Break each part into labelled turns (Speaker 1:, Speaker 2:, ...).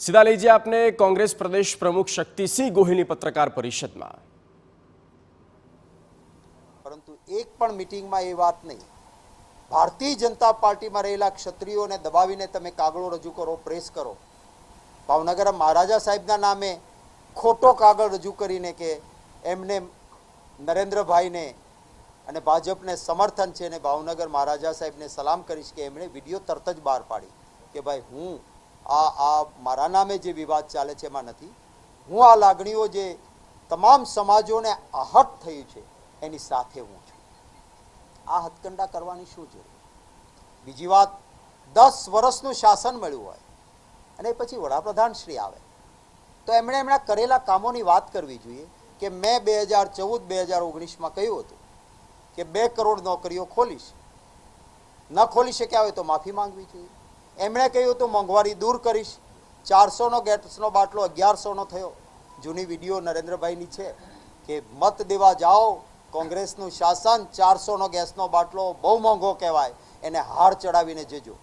Speaker 1: सीधा लीजिए आपने कांग्रेस प्रदेश प्रमुख शक्तिसिंह गोहिलनी पत्रकार परिषद में।
Speaker 2: परंतु एक पण मीटिंग में ये बात नहीं। भारतीय जनता पार्टी में रहेला क्षत्रियों ने दबावीने तमे कागळो रजू करो, प्रेस करो। भावनगर महाराजा साहेबना नामे खोटो कागळ रजू करीने के एमने नरेन्द्रभाई ने अने भाजपने समर्थन छे ने भावनगर महाराजा साहेब ने सलाम करीश के एमणे विडियो तरत ज बहार पाड़ी के भाई हूँ आ मारा नामे जे विवाद चाले छे एमां नथी, हूँ आ लागणीओ जे तमाम समाजोने आहत थयुं छे एनी साथे हूँ छुं। आ हथकंडा करवानी शुं जरूर? बीजी वात, 10 वर्षनुं शासन मळ्युं होय अने पछी वडाप्रधान श्री आवे तो एमणे एमना करेला कामोनी वात करवी जोईए के मैं 2014-2019 में कह्युं हतुं के 2 करोड़ नौकरीओ खोलीश, न खोली शक्या होय तो माफी मांगवी जोईए। एमणे कह्युं तो मोंघवारी दूर करीश, 400 नो गैसनो बाटलो 1100 नो थयो। जूनी विडियो नरेन्द्रभाईनी छे के मत देवा जाओ, कांग्रेसनुं शासन 400 नो गैसनो बाटलो बहु मोंघो कहेवाय, एने हार चढ़ावीने जजो।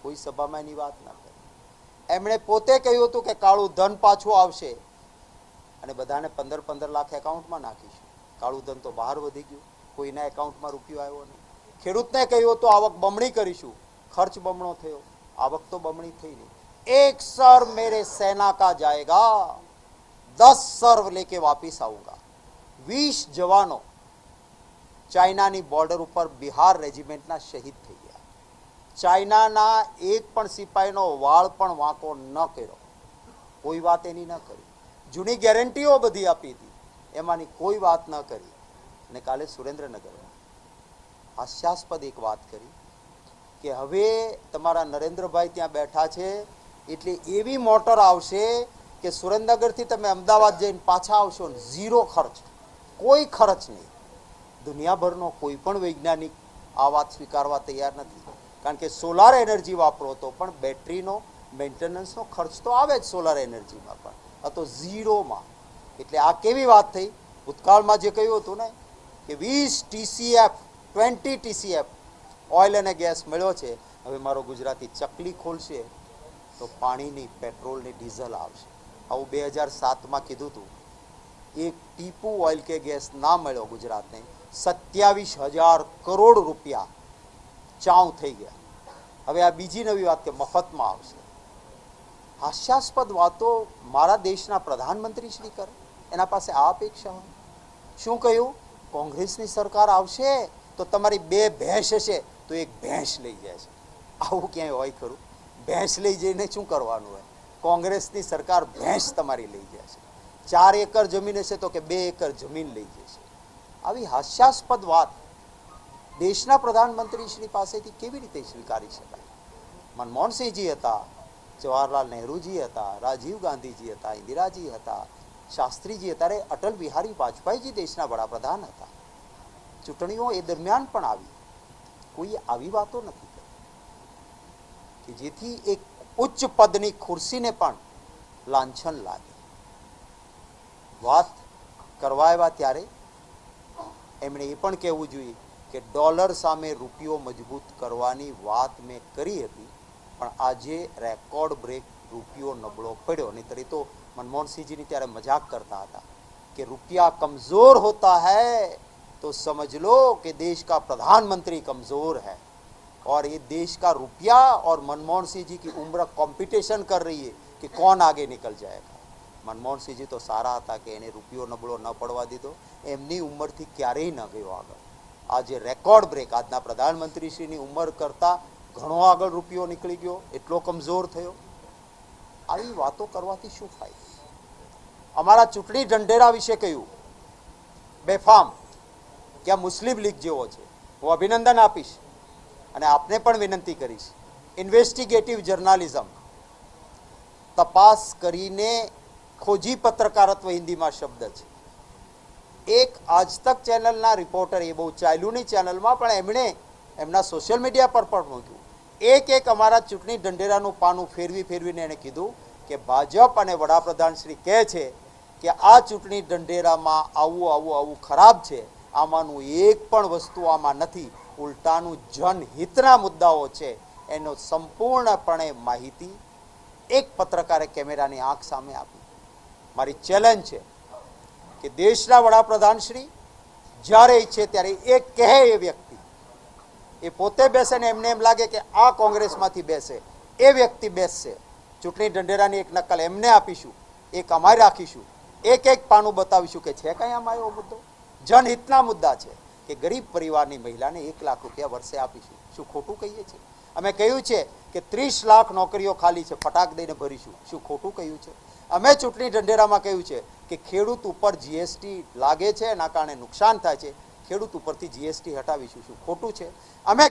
Speaker 2: कोई सभामां एनी वात न करी। एमणे पोते कह्युं हतुं के काळुं धन पाछुं आवशे अने बधाने 15-15 लाख एकाउंटमां नाखीशुं। काळुं धन तो बहार वधी गयुं, कोईना एकाउंटमां रूपियो आव्यो नहीं। खेडूतने कह्युं हतुं आवक बमणी करीशुं, खर्च बमणो थयो, आवक तो बमणी थई नहीं। 1 सर्व मेरे सेना का जाएगा, 10 सर्व लेके वापिस आऊंगा। 20 जवानों चाइनानी बॉर्डर पर बिहार रेजिमेंटना शहीद थई गया। चाइनाना एक पण सिपाहीनो वाळ पण वांको न कर्यो, कोई बात एनी न करी। जूनी गेरंटीओ बधी आपी हती, एमांनी कोई बात न करी। अने काले सुरेन्द्रनगरमां हास्यास्पद एक बात करी के हवे तमारा नरेन्द्रभाई त्यां बैठा छे एटले एवी मोटर आवशे के सुरेन्द्रनगरथी तमे अमदावाद जईने पाछा आवशो, 0 खर्च, कोई खर्च नहीं। दुनियाभरनो कोई पण वैज्ञानिक आ वात स्वीकारवा तैयार नथी, कारण के सोलार एनर्जी वापरो तो पण बेटरीनो मेन्टेनन्सनो खर्च तो आवे ज सोलार एनर्जीमां पण, आ तो 0 मां। एटले आ केवी वात थई? भूतकाळमां जे कह्युं हतुं ने के 20 TCF 20 TCF ऑयल अने गैस मळ्यो छे, हवे मारो गुजराती चकली खोलशे तो पाणी नहीं, पेट्रोल ने डीजल आवशे। आવું 2007 में कीधुं हतुं। एक टीपू ऑयल के गैस ना मळ्यो गुजरात ने, 27,000 करोड़ रुपया चाव थई गया। हवे आ बीजी नवी वात के मफत में आवशे। हास्यास्पद वातो मारा देशना प्रधानमंत्री श्री करे, एना पासे आ अपेक्षा होय। शुं कह्युं? कांग्रेसनी सरकार आवशे तो तमारी 2 भैंस हशे तो 1 भैंस लई जशे। आवुं क्यांय होय खरुं? भैंस लई जईने शुं करवानुं होय? कांग्रेसनी सरकार भैंस तमारी लई जशे। 4 एकड़ जमीन हशे तो के 2 एकड़ जमीन लई जशे। आवी हास्यास्पद वात देशना प्रधानमंत्री श्री पासेथी केवी रीते स्वीकारी शकाय? मनमोहन सिंहजी हता, जवाहरलाल नेहरूजी हता, राजीव गांधीजी हता, इंदिराजी हता, शास्त्रीजी हता, अरे अटल बिहारी वाजपेयीजी देशना वडाप्रधान हता। चूंटणीओ ए दरमियान पण आवी, कोई आवी वातो नथी करी कि जेथी एक उच्च पदनी खुर्सीने पण लांछन लागे। वात करवा आव्या त्यारे एमणे ए पण कहेवुं जोईए के डॉलर सामे रूपियो मजबूत करवानी वात में करी हती, पण आजे रेकॉर्ड ब्रेक रूपियो नबळो पड्यो। नहींतर तो मनमोहन सिंहजीनी त्यारे मजाक करता हता कि रुपया कमजोर होता है तो समझ लो कि देश का प्रधानमंत्री कमजोर है। और ये देश का रुपया और मनमोहन सिंह जी की उम्र कॉम्पिटिशन कर रही है कि कौन आगे निकल जाएगा। मनमोहन सिंह जी तो सारा था कि एने रुपयो नबळो न पड़वा दीधो, एमनी उम्र थी क्यारेय न गयो आगळ। आज रेकॉर्ड ब्रेक आजना प्रधानमंत्री श्रीनी उम्र करता घणो आगळ रुपयो निकली गयो, एटलो कमजोर थयो। આવી વાતો કરવાથી શું ફાયદો? અમારા ચૂંટણી ઢંઢેરા વિશે કહ્યું બેફામ કે આ મુસ્લિમ લીગ જેવો છે। હું અભિનંદન આપીશ અને આપને પણ વિનંતી કરીશ, ઇન્વેસ્ટિગેટિવ જર્નાલિઝમ, તપાસ કરીને ખોજી પત્રકારત્વ હિન્દીમાં શબ્દ છે। એક આજ તક ચેનલના રિપોર્ટર, એ બહુ ચાલ્યુની ચેનલમાં, પણ એમણે એમના સોશિયલ મીડિયા પર પણ મૂક્યું। एक अमारा चूंटणी ढंढेरानुं पानुं फेरवी फेरवीने एणे कीधुं के भाजप अने वडाप्रधान श्री कहे छे कि आ चूंटणी ढंढेरामां आवुं आवुं आवुं खराब छे, आमानुं एक पण वस्तु आमां नथी, उलटानुं जनहितना मुद्दाओ छे एनो संपूर्णपणे माहिती એક પત્રકારે કેમેરાની આંખ સામે આપી. મારી ચેલેન્જ છે કે દેશના વડાપ્રધાન શ્રી જ્યારે ઈચ્છે ત્યારે એ કહે એ વ્યક્તિ એ પોતે બેસે ને એમને એમ લાગે કે આ કોંગ્રેસમાંથી બેસે એ વ્યક્તિ બેસશે. ચૂંટણી ઢંઢેરાની એક નકલ એમને આપીશું, એક અમારે રાખીશું, એક પાનું બતાવીશું કે છે કંઈ આમાં એવો મુદ્દો. જનહિતના મુદ્દા છે કે ગરીબ પરિવારની મહિલાને 1 લાખ રૂપિયા વર્ષે આપીશું. શું ખોટું કહીએ છીએ? અમે કહ્યું છે કે 30 લાખ નોકરીઓ ખાલી છે, ફટાક દઈને ભરીશું. શું ખોટું કહ્યું છે? અમે ચૂંટણી ઢંઢેરામાં કહ્યું છે કે ખેડૂત ઉપર જીએસટી લાગે છે, એના કારણે નુકસાન થાય છે, ખેડૂત ઉપરથી જીએસટી હટાવીશું. શું ખોટું છે? અમે